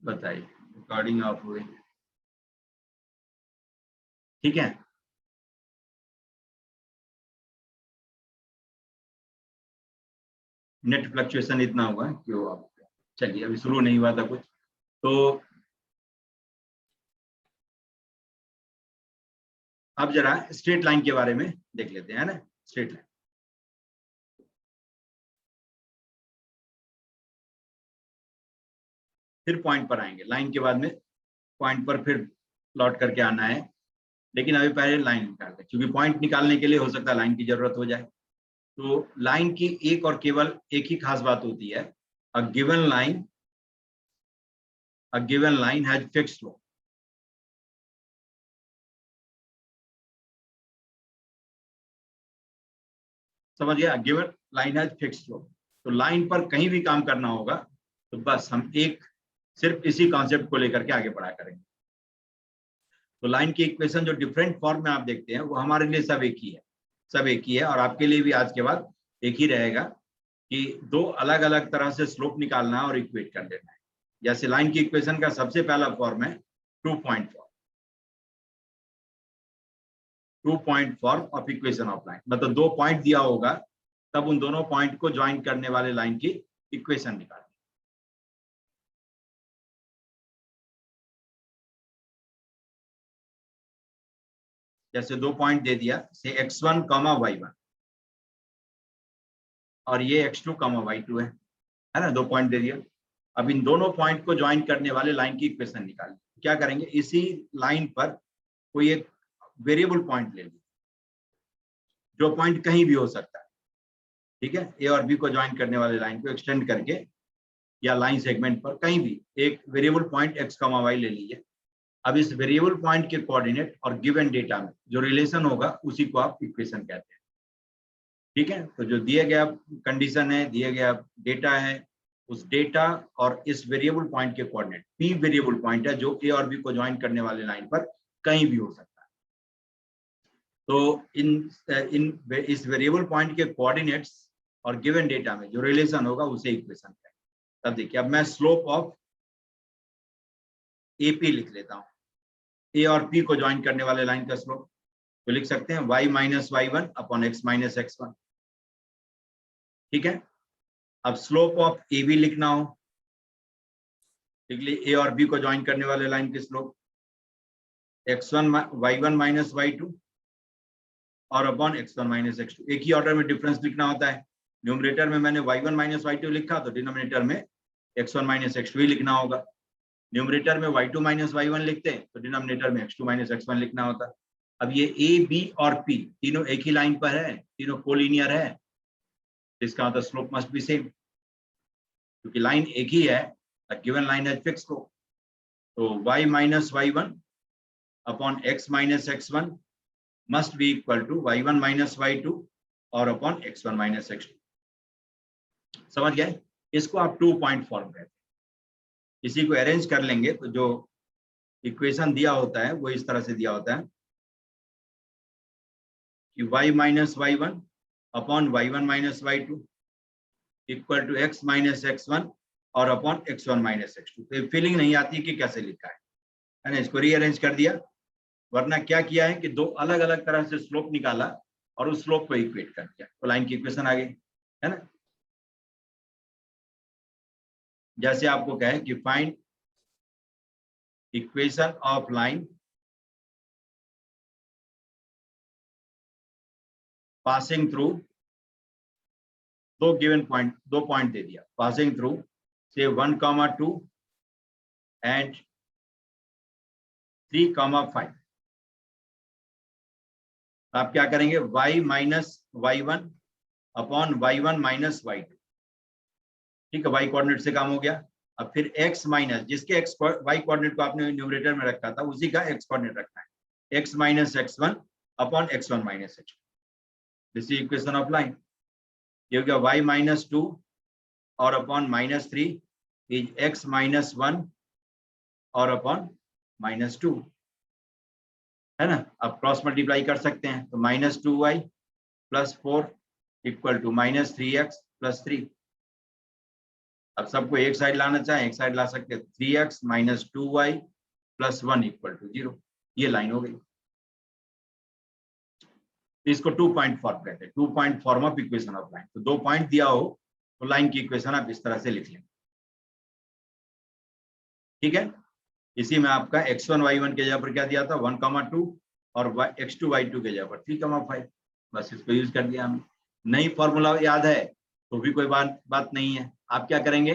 बताइए, recording of हुई, ठीक है। नेट फ्लक्चुएशन इतना हुआ है क्यों आप, चलिए अभी शुरू नहीं हुआ था कुछ, तो अब जरा स्ट्रेट लाइन के बारे में देख लेते हैं ना। स्ट्रेट लाइन, फिर पॉइंट पर आएंगे, लाइन के बाद में पॉइंट पर फिर लौट करके आना है, लेकिन अभी पहले लाइन निकाल दें, क्योंकि पॉइंट निकालने के लिए हो सकता है लाइन की जरूरत हो जाए। तो लाइन की एक और केवल एक ही खास बात होती है, a given line has fixed slope. समझ गया, given line has fixed slope. तो लाइन पर कहीं भी काम करना होगा तो बस हम सिर्फ इसी कॉन्सेप्ट को लेकर के आगे बढ़ा करेंगे। तो लाइन की इक्वेशन जो डिफरेंट फॉर्म में आप देखते हैं वो हमारे लिए सब एक ही है, सब एक ही है, और आपके लिए भी आज के बाद एक ही रहेगा कि दो अलग अलग तरह से स्लोप निकालना और इक्वेट कर देना है। जैसे लाइन की इक्वेशन का सबसे पहला फॉर्म है 2-point form, 2-point form of equation of line, मतलब 2 पॉइंट दिया होगा तब उन दोनों पॉइंट को ज्वाइन करने वाले लाइन की इक्वेशन निकालनी। जैसे 2 पॉइंट दे दिया, से x1, y1 और ये x2, y2 है ना, 2 पॉइंट दे दिया। अब इन दोनों पॉइंट को ज्वाइन करने वाले लाइन की इक्वेशन निकालें। क्या करेंगे, इसी लाइन पर कोई एक वेरिएबल पॉइंट ले लीजिए, जो पॉइंट कहीं भी हो सकता है, ठीक है। ए और बी को ज्वाइन करने वाले लाइन को एक्सटेंड करके या लाइन सेगमेंट पर कहीं भी एक वेरिएबल पॉइंट x, y ले लीजिए। अब इस वेरिएबल पॉइंट के कोऑर्डिनेट और गिवन डेटा में जो रिलेशन होगा उसी को आप इक्वेशन कहते हैं, ठीक है। तो जो दिया गया कंडीशन है, दिया गया डेटा है, उस डेटा और इस वेरिएबल पॉइंट के कोऑर्डिनेट, p वेरिएबल पॉइंट है जो ए और बी को ज्वाइन करने वाले लाइन पर कहीं भी हो सकता है। तो इस वेरिएबल पॉइंट के कोऑर्डिनेट्स और गिवन डेटा में जो रिलेशन होगा उसे इक्वेशन कहते हैं। अब देखिए, अब मैं स्लोप ऑफ एपी लिख लेता हूँ, ए और पी को ज्वाइन करने वाले लाइन का स्लोप, तो लिख सकते हैं y minus y1 upon x minus x1, ठीक है। अब स्लोप ऑफ ए बी लिखना हो, लिख लीजिए ए और बी को ज्वाइन करने वाले लाइन के slope x1 y1 minus y2 और अपॉन x1 माइनस x2। एक ही ऑर्डर में डिफरेंस लिखना होता है। न्यूमरेटर में मैंने y1 माइनस y2 लिखा, तो डिनोमिनेटर में x1 माइनस x2 ही लिखना होगा। न्यूमरेटर में y2 माइनस y1 लिखते हैं तो डिनोमिनेटर में x2 माइनस x1 लिखना होता। अब ये a, b और p तीनों एक ही लाइन पर है, तीनों कोलिनियर है, इसका मतलब स्लोप मस्ट बी सेम, क्योंकि लाइन एक ही है, given line has fixed slope. तो y minus y1 upon x minus x1 must be equal to y1 minus y2 और अपॉन x1 माइनस x2। समझ गए, इसको आप 2-point फॉर्म कहते हैं। इसी को अरेंज कर लेंगे तो जो इक्वेशन दिया होता है वो इस तरह से दिया होता है कि y minus y1 upon y1 minus y2 equal to x minus x1 और अपॉन x1 माइनस x2। तो फीलिंग नहीं आती कि कैसे लिखा है ना, इसको रीअरेंज कर दिया। वरना क्या किया है कि दो अलग अलग तरह से स्लोप निकाला और उस स्लोप को इक्वेट कर दिया, तो लाइन की इक्वेशन आ गई, है ना। जैसे आपको कहे कि find equation of line passing through, दो पॉइंट दे दिया, पासिंग थ्रू से 1,2 एंड 3,5। आप क्या करेंगे, y minus y1 upon y1 minus y2, ठीक है, y कोऑर्डिनेट से काम हो गया। अब फिर x माइनस, जिसके y कोऑर्डिनेट को आपने न्यूमरेटर में रखा था उसी का x कोऑर्डिनेट रखना है, x minus x1 upon x1 minus x2। This is equation of line. ये हो गया y माइनस 2 और upon minus 3 is x minus 1 और अपॉन माइनस 2, है ना। अब क्रॉस मल्टीप्लाई कर सकते हैं, तो minus 2y plus 4 equal to minus 3x plus 3। अब सबको एक साइड लाना चाहे एक साइड ला सकते हैं, 3x minus 2y plus 1 equal to 0, ये लाइन हो गई। इसको 2 पॉइंट फॉर्म कहते हैं, 2 point form of equation of line. तो 2 पॉइंट दिया हो तो लाइन की इक्वेशन आप इस तरह से लिख लें, ठीक है। इसी में आपका x1 y1 के जगह पर क्या दिया था 1,2 और x2 y2 के जगह पर 3,5, बस इसको यूज कर दिया हमने। नई फॉर्मूला याद है तो भी कोई बात नहीं है। आप क्या करेंगे,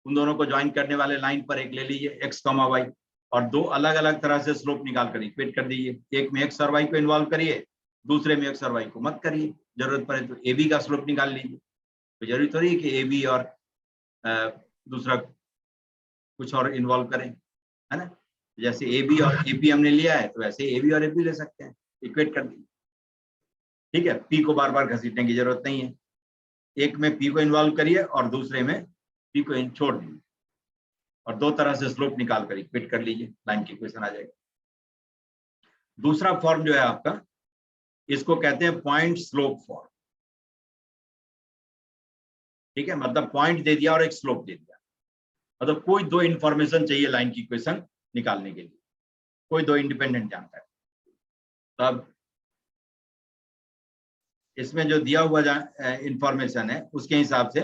उन दोनों को ज्वाइन करने वाले लाइन पर एक ले लीजिए x, y और दो अलग अलग तरह से स्लोप निकाल कर इक्वेट कर दीजिए। एक में x और y को इन्वॉल्व करिए, दूसरे में x और y को मत करिए। जरूरत पड़े तो AB का स्लोप निकाल लीजिए। तो जरूरी थोड़ी है कि AB और दूसरा कुछ और इन्वॉल्व करें, है ना। जैसे AB और AP हमने लिया है तो वैसे AB और AP ले सकते हैं, इक्वेट कर दीजिए, ठीक है। P को बार बार घसीटने की जरूरत नहीं है, एक में P को इन्वॉल्व करिए और दूसरे में P को छोड़ दीजिए और दो तरह से स्लोप निकाल कर इक्वेट कर लीजिए, लाइन की इक्वेशन आ जाएगी। दूसरा फॉर्म जो है आपका, इसको कहते हैं पॉइंट स्लोप फॉर्म, ठीक है। मतलब पॉइंट दे दिया और एक स्लोप दे दिया, मतलब कोई दो इंफॉर्मेशन चाहिए लाइन की इक्वेशन निकालने के लिए, कोई दो इंडिपेंडेंट जानकारी। तो अब इसमें जो दिया हुआ इंफॉर्मेशन है उसके हिसाब से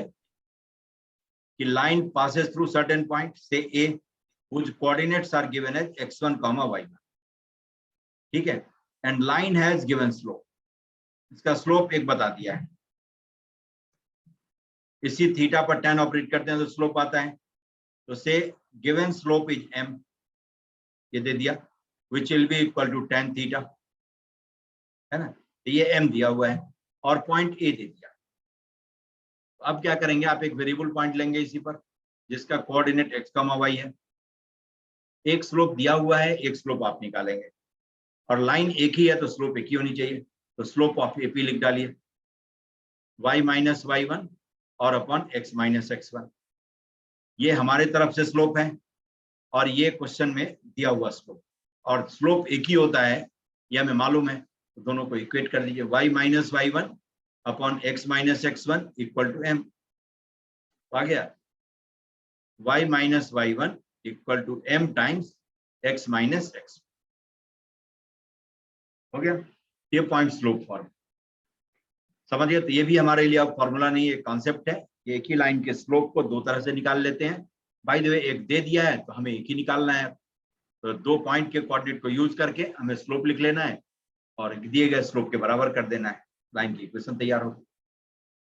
कि line passes through certain point, say A, whose coordinates are given as x1, y1, ठीक है, and line has given slope, इसका स्लोप एक बता दिया है। इसी थीटा पर tan ऑपरेट करते हैं तो स्लोप आता है। तो से गिवन स्लोप इज m, ये दे दिया, which will be equal to tan theta, है ना। तो ये m दिया हुआ है और पॉइंट A दे दिया। अब क्या करेंगे, आप एक वेरिएबल पॉइंट लेंगे इसी पर जिसका कोऑर्डिनेट x, y है। एक स्लोप दिया हुआ है, एक स्लोप आप निकालेंगे और लाइन एक ही है तो स्लोप एक ही होनी चाहिए। तो स्लोप ऑफ AP लिख डालिए, y माइनस y1 और अपॉन x माइनस x1, ये हमारे तरफ से स्लोप है और ये क्वेश्चन में दिया हुआ स्लोप, और स्लोप एक ही होता है ये हमें मालूम है। तो दोनों को इक्वेट कर दीजिए, y minus y1 upon x minus x1 equal to m, आ गया y minus y1 equal to m times x minus x, हो गया। ये पॉइंट स्लोप फॉर्म समझिए। तो ये भी हमारे लिए अब फॉर्मूला नहीं है, कॉन्सेप्ट है। एक ही लाइन के स्लोप को दो तरह से निकाल लेते हैं। बाय द वे एक दे दिया है तो हमें एक ही निकालना है, तो दो पॉइंट के कोऑर्डिनेट को यूज करके हमें स्लोप लिख लेना है और दिए गए स्लोप के बराबर कर देना है, लाइन की इक्वेशन तैयार होगी,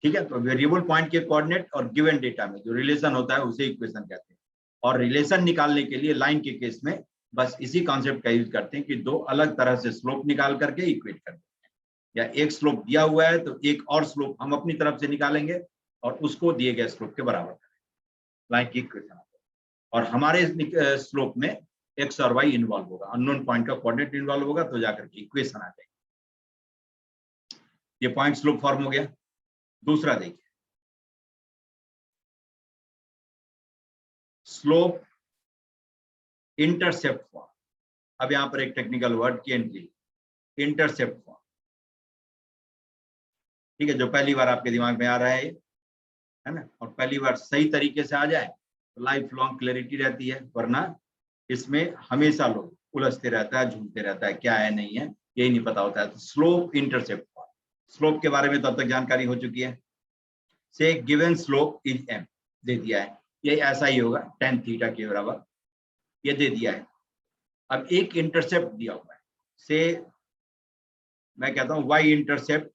ठीक है। तो वेरिएबल पॉइंट के कोऑर्डिनेट और गिवन डेटा में जो रिलेशन होता है उसे इक्वेशन कहते हैं। और रिलेशन निकालने के लिए लाइन के केस में बस इसी कॉन्सेप्ट का यूज करते हैं कि दो अलग तरह से स्लोप निकाल करके इक्वेट करते हैं, या एक स्लोप दिया हुआ है तो एक और स्लोप हम अपनी तरफ से निकालेंगे और उसको दिए गए स्लोप के बराबर करेंगे, लाइन की इक्वेशन। और हमारे स्लोप में x और y इन्वॉल्व होगा, अननोन पॉइंट का कोऑर्डिनेट इन्वॉल्व होगा, तो जाकर के इक्वेशन आ जाएगी। ये पॉइंट स्लोप फॉर्म हो गया। दूसरा देखिए, स्लोप इंटरसेप्ट फॉर्म। अब यहां पर एक टेक्निकल वर्ड की एंट्री, इंटरसेप्ट फॉर्म, ठीक है। जो पहली बार आपके दिमाग में आ रहा है ना, और पहली बार सही तरीके से आ जाए तो लाइफ लॉन्ग क्लैरिटी रहती है, वरना इसमें हमेशा लोग उलझते रहता है, झूमते रहता है, क्या है नहीं है यही नहीं पता होता है। तो स्लोप इंटरसेप्ट फॉर्म, स्लोप के बारे में तो अब तक जानकारी हो चुकी है। से गिवन स्लोप इज m दे दिया है, ये ऐसा ही होगा tan थीटा के बराबर, ये दे दिया है। अब एक इंटरसेप्ट दिया हुआ है, से मैं कहता हूं y इंटरसेप्ट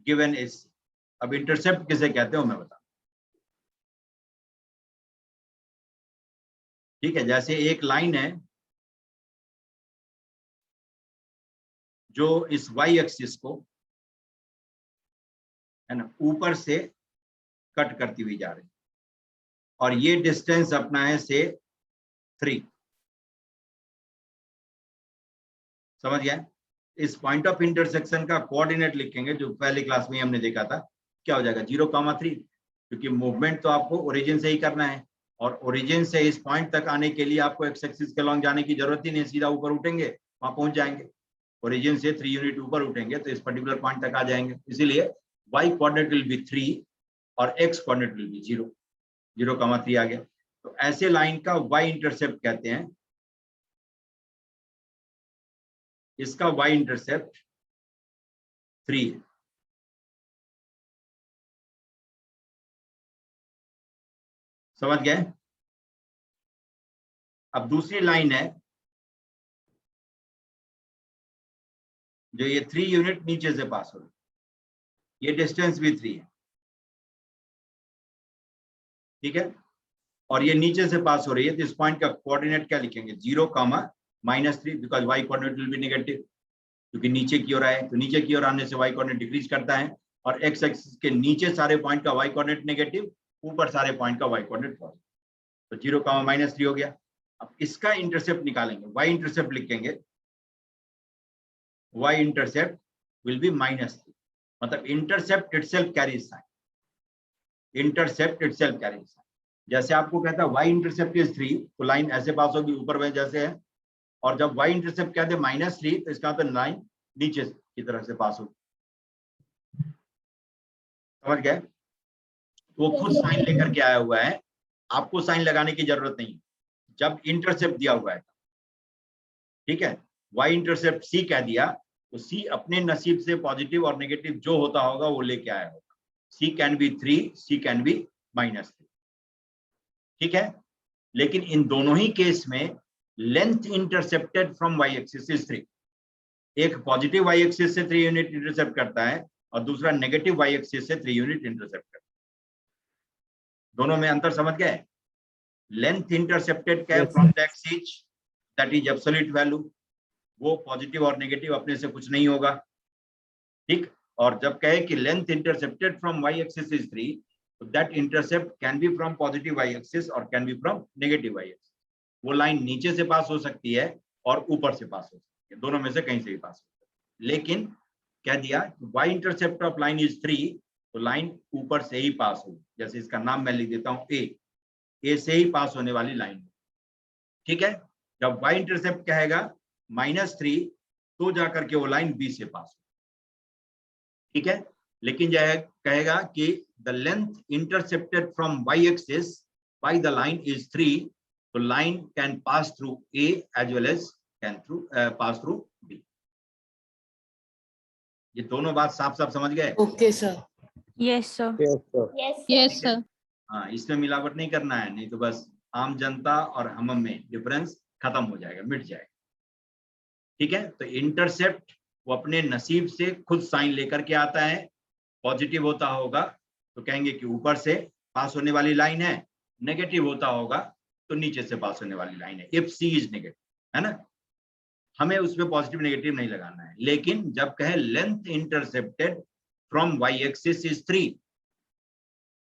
गिवन इज। अब इंटरसेप्ट किसे कहते हो मैं बता, ठीक है। जैसे एक लाइन है जो इस y एक्सिस को, है ना, ऊपर से कट करती हुई जा रही है और ये डिस्टेंस अपना है से 3, समझ गया। इस पॉइंट ऑफ इंटरसेक्शन का कोऑर्डिनेट लिखेंगे जो पहले क्लास में हमने देखा था, क्या हो जाएगा 0,3, क्योंकि मूवमेंट तो आपको ओरिजिन से ही करना है और ओरिजिन से इस पॉइंट तक आने के लिए आपको एक्स एक्सिस के लॉन्ग जाने की जरूरत ही नहीं, सीधा ऊपर उठेंगे वहां पहुंच जाएंगे। ओरिजिन से 3 यूनिट ऊपर उठेंगे तो इस पर्टिकुलर पॉइंट तक आ जाएंगे, इसीलिए y कोऑर्डिनेट विल बी 3 और x कोऑर्डिनेट विल बी 0, 0,3 आ गया। तो ऐसे लाइन का y इंटरसेप्ट कहते हैं, इसका y इंटरसेप्ट 3 है। समझ गए? अब दूसरी लाइन है जो ये 3 यूनिट नीचे से पास हो रही, ये डिस्टेंस भी 3 है, ठीक है, और ये नीचे से पास हो रही है। तो इस पॉइंट का कोऑर्डिनेट क्या लिखेंगे? 0,-3, because y coordinate will be negative, क्योंकि नीचे की ओर आए, तो नीचे की ओर आने से y कोऑर्डिनेट डिक्रीज करता है, और x एक्सिस के नीचे सारे पॉइंट का y कोऑर्डिनेट नेगेटिव, ऊपर सारे पॉइंट का y कोऑर्डिनेट पॉजिटिव, तो 0,-3 हो गया। अब इसका इंटरसेप्ट निकालेंगे, y इंटरसेप्ट लिखेंगे, y इंटरसेप्ट विल बी -3, मतलब intercept itself carries sign, intercept itself carries sign. जैसे आपको कहता है y इंटरसेप्ट इज 3, तो लाइन ऐसे पास होगी ऊपर में जैसे है, और जब y इंटरसेप्ट कहते हैं -3, तो इसका मतलब लाइन नीचे की तरफ से पास होगी। समझ गए? वो खुद साइन लेकर के आया हुआ है, आपको साइन लगाने की जरूरत नहीं जब इंटरसेप्ट दिया हुआ है, ठीक है। y इंटरसेप्ट c कह दिया, तो c अपने नसीब से पॉजिटिव और नेगेटिव जो होता होगा वो लेके आया होगा। c can be 3, c can be -3, ठीक है। लेकिन इन दोनों ही केस में length intercepted from y axis is 3, एक पॉजिटिव y एक्सिस से 3 यूनिट इंटरसेप्ट करता है और दूसरा नेगेटिव y एक्सिस से 3 यूनिट इंटरसेप्ट करता है। दोनों में अंतर समझ गए? लेंथ इंटरसेप्टेड क्या है from the axis, that is absolute value, वो पॉजिटिव और नेगेटिव अपने से कुछ नहीं होगा, ठीक। और जब कहे कि length intercepted from y axis is 3, तो that intercept can be from positive y axis और can be from negative y axis. वो लाइन नीचे से पास हो सकती है और ऊपर से पास हो सकती है, दोनों में से कहीं से भी पास हो सकती है। लेकिन कह दिया y intercept of line is 3, तो लाइन ऊपर से ही पास होगी। जैसे इसका नाम मैं लिख देता हूं a से ही पास होने वाली लाइन, ठीक है। जब y इंटरसेप्ट कहेगा -3, तो जाकर के वो लाइन b से पास हो, ठीक है। लेकिन यह कहेगा कि the length intercepted from y axis by the line is 3, तो line can pass through a as well as can through pass through b। ये दोनों बात साफ साफ समझ गए? Okay sir. Yes sir. Yes sir. हाँ, इसमें मिलावट नहीं करना है, नहीं तो बस आम जनता और हम में डिफरेंस खत्म हो जाएगा, मिट जाएगा, ठीक है। तो इंटरसेप्ट वो अपने नसीब से खुद साइन लेकर के आता है, पॉजिटिव होता होगा तो कहेंगे कि ऊपर से पास होने वाली लाइन है, नेगेटिव होता होगा तो नीचे से पास होने वाली लाइन है, इफ सी इज नेगेटिव, है ना। हमें उसमें पॉजिटिव नेगेटिव नहीं लगाना है। लेकिन जब कहे length intercepted from y axis is 3,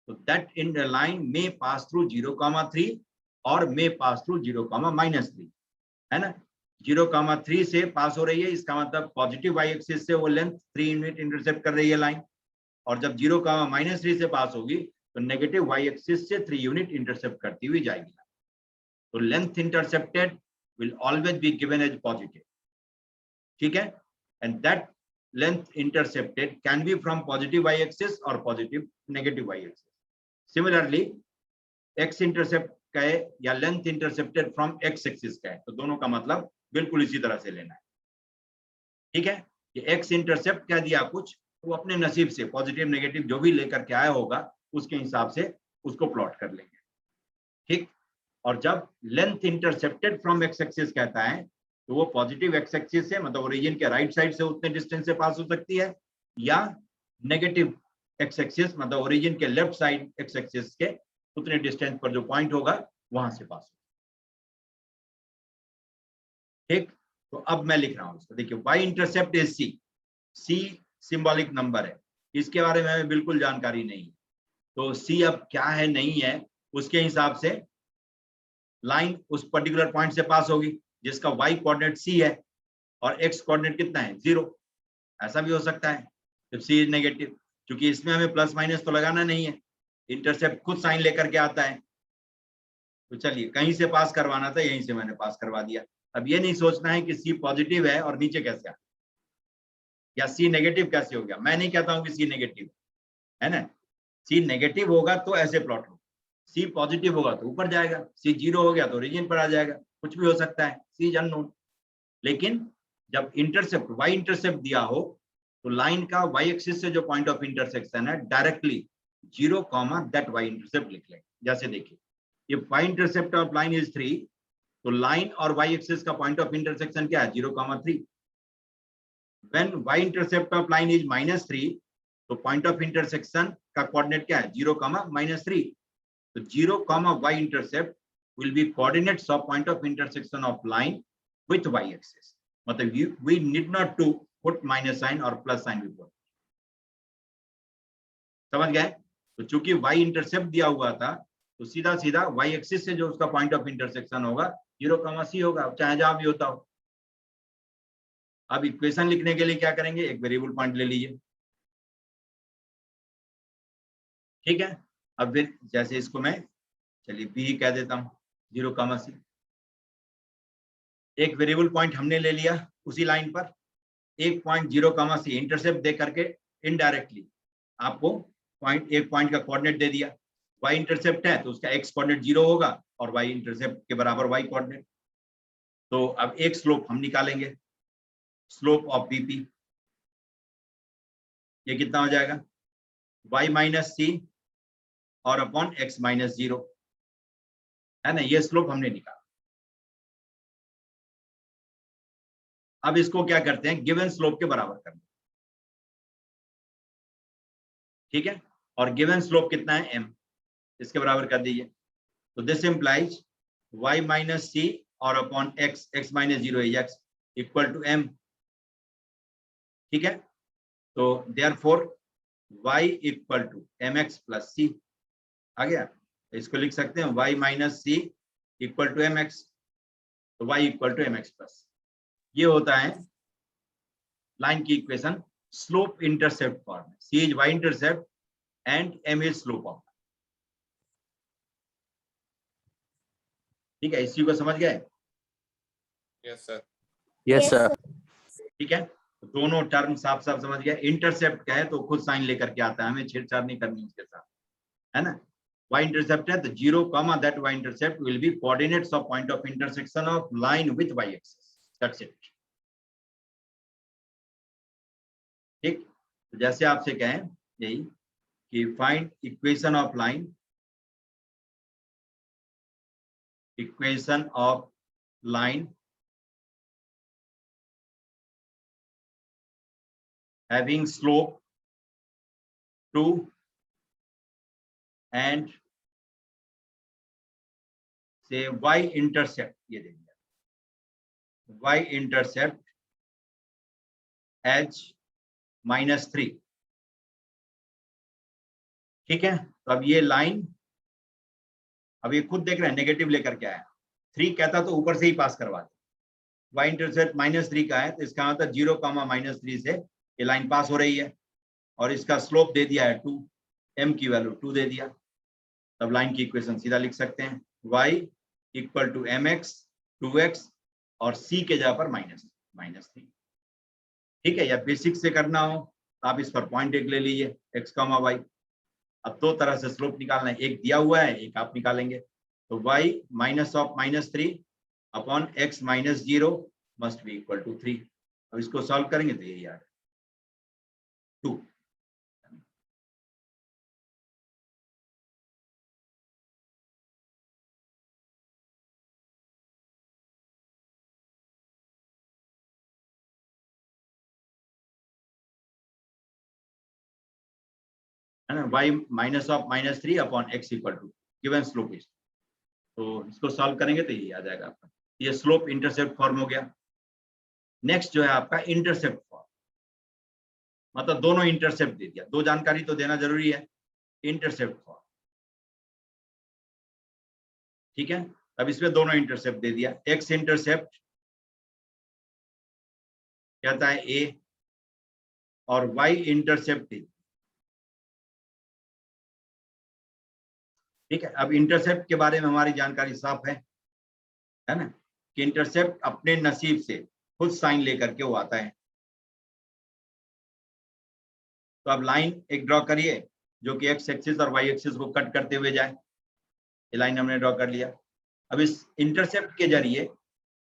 तो that in the line may pass through 0,3 और मे पास थ्रू 0,-3, है ना। 0,3 से पास हो रही है, इसका मतलब पॉजिटिव y एक्सिस से वो लेंथ 3 यूनिट इंटरसेप्ट कर रही है लाइन, और जब 0,-3 से पास होगी तो नेगेटिव y एक्सिस से 3 यूनिट इंटरसेप्ट करती हुई जाएगी। तो length intercepted will always be given as positive, ठीक है। and that length intercepted can be from positive y axis or positive negative y axis. Similarly, x intercept का है या length intercepted from x axis का है, तो दोनों का मतलब बिल्कुल इसी तरह से लेना है, ठीक है। ये x इंटरसेप्ट क्या दिया कुछ, वो अपने नसीब से पॉजिटिव नेगेटिव जो भी लेकर के आया होगा उसके हिसाब से उसको प्लॉट कर लेंगे, ठीक। और जब length intercepted from x axis कहता है तो वो पॉजिटिव x एक्सिस से मतलब ओरिजिन के राइट साइड से उतने डिस्टेंस से पास हो सकती है, या नेगेटिव x एक्सिस मतलब ओरिजिन के लेफ्ट साइड x एक्सिस के उतने डिस्टेंस पर जो पॉइंट होगा वहां से पास हो, ठीक। तो अब मैं लिख रहा हूं इसको, देखिए y intercept is c symbolic number है, इसके बारे में बिल्कुल जानकारी नहीं है, तो c अब क्या है नहीं है उसके हिसाब से लाइन उस पर्टिकुलर पॉइंट से पास होगी जिसका y कोऑर्डिनेट c है और x कोऑर्डिनेट कितना है 0। ऐसा भी हो सकता है जब c इज नेगेटिव, क्योंकि इसमें हमें प्लस माइनस तो लगाना नहीं है, इंटरसेप्ट खुद साइन लेकर के आता है। तो चलिए कहीं से पास करवाना था, यहीं से मैंने पास करवा दिया। अब ये नहीं सोचना है कि c पॉजिटिव है और नीचे कैसे आ, या c नेगेटिव कैसे हो गया। मैं नहीं कहता हूं कि c नेगेटिव है ना, सी नेगेटिव होगा तो ऐसे प्लॉट हो, सी पॉजिटिव होगा तो ऊपर जाएगा, सी जीरो हो गया तो ओरिजिन पर आ जाएगा, कुछ भी हो सकता है, सी इज अननोन। लेकिन जब इंटरसेप्ट वाई इंटरसेप्ट दिया हो तो लाइन का वाई एक्सिस से जो पॉइंट ऑफ इंटरसेक्शन है डायरेक्टली 0, दैट वाई इंटरसेप्ट लिख लेंगे। जैसे देखिए ये y intercept of line is 3, तो लाइन और वाई एक्सिस का पॉइंट ऑफ इंटरसेक्शन क्या है 0,3। When y intercept of line is -3, तो पॉइंट ऑफ इंटरसेक्शन का कोऑर्डिनेट क्या है 0, -3। तो 0, y intercept will be coordinates of point of intersection of line with y axis. मतलब we need not to put minus sign or plus sign before. समझ गए? तो चूंकि y इंटरसेप्ट दिया हुआ था तो सीधा सीधा y एक्सिस से जो उसका पॉइंट ऑफ इंटरसेक्शन होगा 0, c होगा, चाहे जहां भी होता हो। अब इक्वेशन लिखने के लिए क्या करेंगे, एक वेरिएबल पॉइंट ले लीजिए, ठीक है। अब फिर जैसे इसको मैं चलिए b कह देता हूं 0, c। एक वेरिएबल पॉइंट हमने ले लिया उसी लाइन पर, एक पॉइंट 0, c इंटरसेप्ट दे करके इनडायरेक्टली आपको एक पॉइंट का कोऑर्डिनेट दे दिया। y इंटरसेप्ट है तो उसका x कोऑर्डिनेट 0 होगा और y इंटरसेप्ट के बराबर y कोऑर्डिनेट। तो अब एक स्लोप हम निकालेंगे, स्लोप ऑफ बीपी, ये कितना हो जाएगा y माइनस सी और अपॉन x माइनस 0, है ना, ये स्लोप हमने निकाला। अब इसको क्या करते हैं, गिवन स्लोप के बराबर करना, ठीक है। और गिवन स्लोप कितना है m, इसके बराबर कर दीजिए। तो this implies y minus c और upon x minus 0 is x equal to m, ठीक है। तो therefore y equal to mx plus c आ गया। तो इसको लिख सकते हैं y minus c equal to mx, तो y equal to mx plus. ये होता है लाइन की equation slope intercept form, c is y intercept and m is slope of, ठीक है। इसी को समझ गए? Yes sir. Yes sir. ठीक है, तो दोनों टर्म साफ साफ समझ गए। इंटरसेप्ट का है तो खुद साइन लेकर के आता है, हमें छेड़छाड़ नहीं करनी उसके साथ, है ना। y इंटरसेप्ट है तो 0, that y intercept will B coordinates of point of intersection of line with y axis, that's it. ठीक, तो जैसे आपसे कहें यही कि find equation of line, equation of line having slope 2 and say y intercept, ये दे दिया y intercept h -3, ठीक है। तो अब ये लाइन, अब ये खुद देख रहे हैं नेगेटिव लेकर के आया, 3 कहता तो ऊपर से ही पास करवा दे। y इंटरसेप्ट -3 का है तो इसका मतलब 0, -3 से ये लाइन पास हो रही है और इसका स्लोप दे दिया है 2, m की वैल्यू 2 दे दिया। तब लाइन की इक्वेशन सीधा लिख सकते हैं y equal to mx 2x और c के जगह पर -3, ठीक है। या बेसिक से करना हो तो आप इस पर पॉइंट एक ले लीजिए x, y। अब दो तरह से स्लोप निकालना है, एक दिया हुआ है, एक आप निकालेंगे। तो y minus of -3 upon x minus 0 must be equal to 3। अब इसको सॉल्व करेंगे तो यही आ रहा है 2। है ना, y minus of -3 upon x equal to given slope is, तो इसको सॉल्व करेंगे तो यही आ जाएगा आपका। ये स्लोप इंटरसेप्ट फॉर्म हो गया। नेक्स्ट जो है आपका इंटरसेप्ट फॉर्म, मतलब दोनों इंटरसेप्ट दे दिया, दो जानकारी तो देना जरूरी है। इंटरसेप्ट फॉर्म, ठीक है। अब इसमें दोनों इंटरसेप्ट दे दिया, x इंटरसेप्ट कहता है a और y इंटरसेप्ट, ठीक है। अब इंटरसेप्ट के बारे में हमारी जानकारी साफ है ना, कि इंटरसेप्ट अपने नसीब से खुद साइन लेकर के वो आता है। तो अब लाइन एक ड्रॉ करिए जो कि एक्स एक्सिस और वाई एक्सिस को कट करते हुए जाए। ये लाइन हमने ड्रॉ कर लिया। अब इस इंटरसेप्ट के जरिए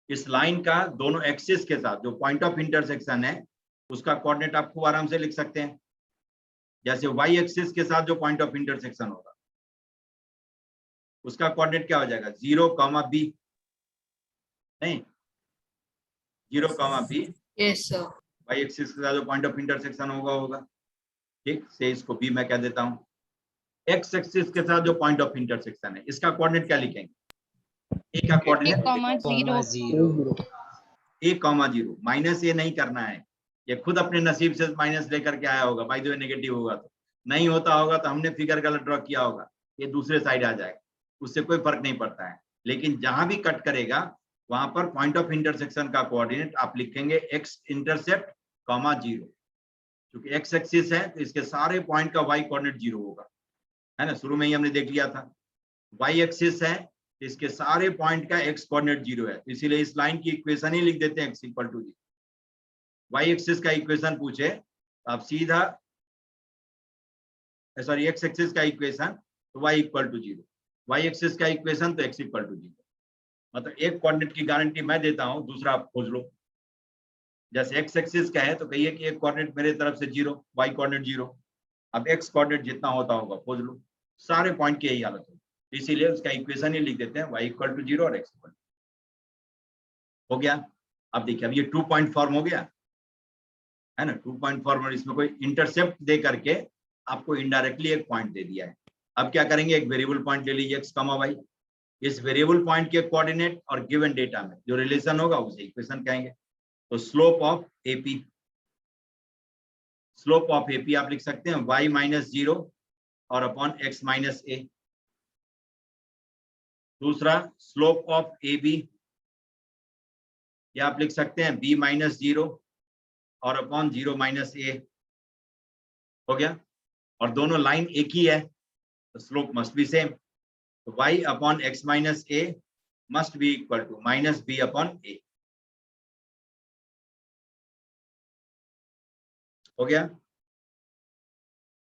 इस लाइन का दोनों एक्सिस के साथ जो पॉइंट ऑफ इंटरसेक्शन है उसका कोऑर्डिनेट आप खूब आराम से लिख सकते हैं। जैसे वाई एक्सिस के साथ जो पॉइंट ऑफ इंटरसेक्शन होगा उसका कोऑर्डिनेट क्या हो जाएगा, 0, बी, नहीं 0, B. Yes sir. Y axis के साथ जो पॉइंट ऑफ इंटरसेक्शन होगा ठीक से इसको बी मैं कह देता हूं। एक्स एक्सिस के साथ जो पॉइंट ऑफ इंटरसेक्शन है इसका कोऑर्डिनेट क्या लिखेंगे, ए का कोऑर्डिनेट A,0 माइनस ए नहीं करना है, ये खुद अपने नसीब से माइनस लेकर के आया होगा। बाय द वे नेगेटिव होगा तो नहीं होता होगा तो हमने फिगर गलत ड्रॉ किया होगा, ये दूसरे साइड आ जाएगा, उससे कोई फर्क नहीं पड़ता है। लेकिन जहां भी कट करेगा वहां पर पॉइंट ऑफ इंटरसेक्शन का कोऑर्डिनेट आप लिखेंगे एक्स इंटरसेप्ट, 0, क्योंकि एक्स एक्सिस है तो इसके सारे पॉइंट का वाई कोऑर्डिनेट 0 होगा, है ना, शुरू में ही हमने देख लिया था। वाई एक्सिस है तो इसके सारे पॉइंट का एक्स कोऑर्डिनेट 0 है, तो इसीलिए इस लाइन की इक्वेशन ही लिख देते हैं x equal to 0। Y axis का इक्वेशन पूछे तो आप सीधा, सॉरी एक्स एक्सिस का इक्वेशन तो y equal to 0, y axis का इक्वेशन तो एक्स इक्वल टू 0। मतलब एक कोऑर्डिनेट की गारंटी मैं देता हूं, दूसरा आप खोज लो। जैसे एक्स एक्सिस का है तो कहिए कि एक कोऑर्डिनेट मेरे तरफ से 0, वाई कोऑर्डिनेट 0। अब एक्स कोऑर्डिनेट जितना होता होगा खोज लो, सारे पॉइंट की यही हालत होगी, इसीलिए उसका इक्वेशन ही लिख देते हैं वाई इक्वल टू 0 और एक्स इक्वल हो गया। अब देखिए अब ये 2 पॉइंट फॉर्म हो गया, है ना, 2 पॉइंट फॉर्म, और इसमें कोई इंटरसेप्ट दे करके आपको इनडायरेक्टली एक पॉइंट दे दिया है। अब क्या करेंगे, एक वेरिएबल पॉइंट ले लीजिए x, y। इस वेरिएबल पॉइंट के कोऑर्डिनेट और गिवन डेटा में जो रिलेशन होगा उसे इक्वेशन कहेंगे। तो slope of AP, slope of AP आप लिख सकते हैं y माइनस 0 और अपॉन x माइनस ए। दूसरा स्लोप ऑफ ए बी, या आप लिख सकते हैं b माइनस 0 और अपॉन 0 माइनस ए। हो गया, और दोनों लाइन एक ही है तो स्लोप मस्ट बी सेम, तो y upon x minus A must be equal to minus b upon A. हो गया।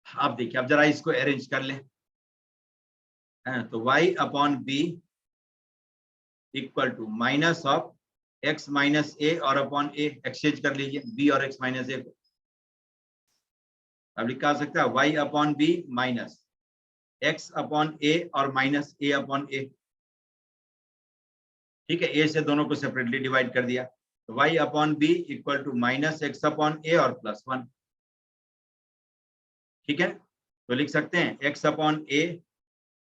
आप देखिए अब जरा इसको अरेंज कर ले, तो y upon B equal to minus of x minus A और अपॉन ए, एक्सचेंज कर लीजिए b और x माइनस ए को। अब लिखा जा सकता है y upon B minus x upon A और माइनस a अपॉन ए। ठीक है, a से दोनों को सेपरेटली डिवाइड कर दिया, तो y upon B equal to minus x upon A और प्लस 1। ठीक है, तो लिख सकते हैं x upon a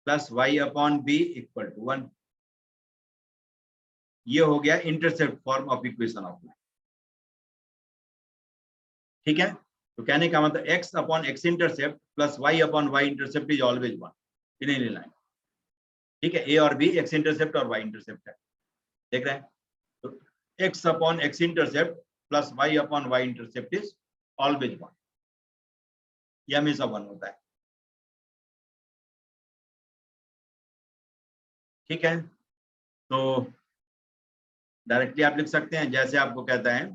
plus y upon B equal to 1। ये हो गया intercept form of equation of line. ठीक है, तो कहने का मतलब x upon x intercept plus y upon y intercept is always 1 in any line. ठीक है, a और b एक्स इंटरसेप्ट और y इंटरसेप्ट है, देख रहे हैं। तो x upon x intercept plus y upon y intercept is always 1, ये हमेशा 1 होता है। ठीक है, तो डायरेक्टली आप लिख सकते हैं जैसे आपको कहता है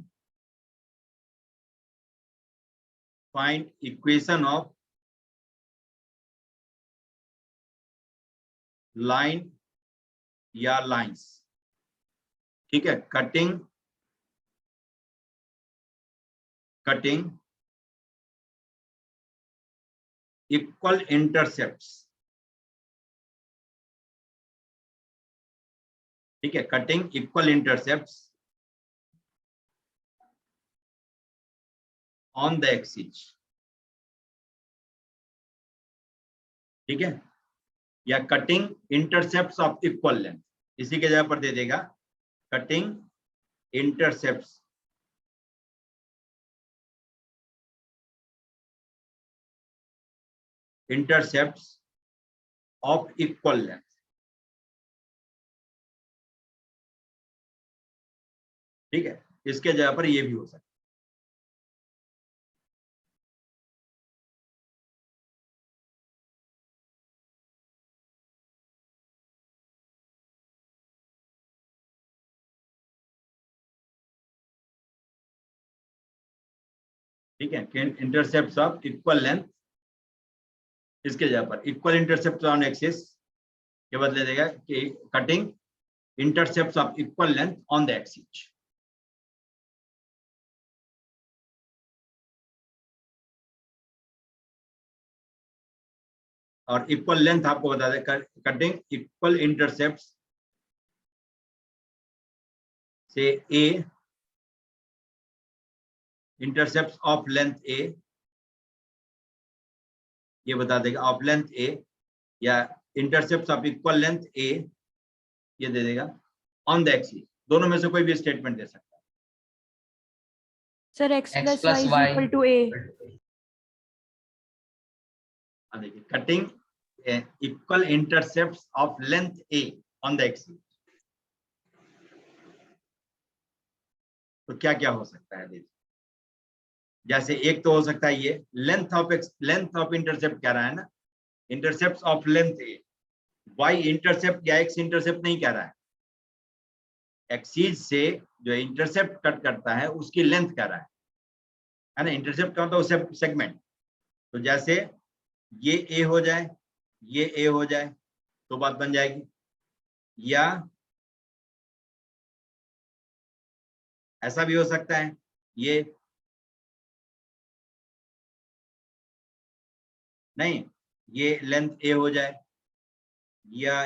फाइंड इक्वेशन ऑफ लाइन या लाइंस। ठीक है, कटिंग इक्वल इंटरसेप्ट्स। ठीक है, cutting equal intercepts on the axis. ठीक है, या cutting intercepts of equal length, इसी के जगह पर दे देगा cutting intercepts of equal length. ठीक है, इसके जगह पर ये भी हो सकता है। ठीक है, इंटरसेप्ट्स ऑफ इक्वल लेंथ इसके जगह पर इक्वल इंटरसेप्ट ऑन एक्सिस के बदले देगा कि cutting intercept of equal length on the axis. और इक्वल लेंथ आपको बता दें कटिंग इक्वल इंटरसेप्ट से ए इंटरसेप्ट ऑफ लेंथ ए, ये बता देगा ऑफ लेंथ ए या इंटरसेप्ट ऑफ इक्वल लेंथ ए, ये दे देगा ऑन द एक्सिस। दोनों में से कोई भी स्टेटमेंट दे सकता है। Sir x plus y is equal to a। देखिए cutting equal intercept of length A on the axis, तो क्या क्या हो सकता है देखिए। जैसे एक तो हो सकता है ये लेंथ ऑफ इंटरसेप्ट कह रहा है ना, intercept of length a, y intercept या एक्स इंटरसेप्ट नहीं कह रहा है, एक्सिस से जो इंटरसेप्ट कट करता है उसकी लेंथ कह रहा है ना। इंटरसेप्ट का मतलब सेगमेंट। तो जैसे ये ए हो जाए, ये ए हो जाए तो बात बन जाएगी, या ऐसा भी हो सकता है ये नहीं, ये लेंथ ए हो जाए या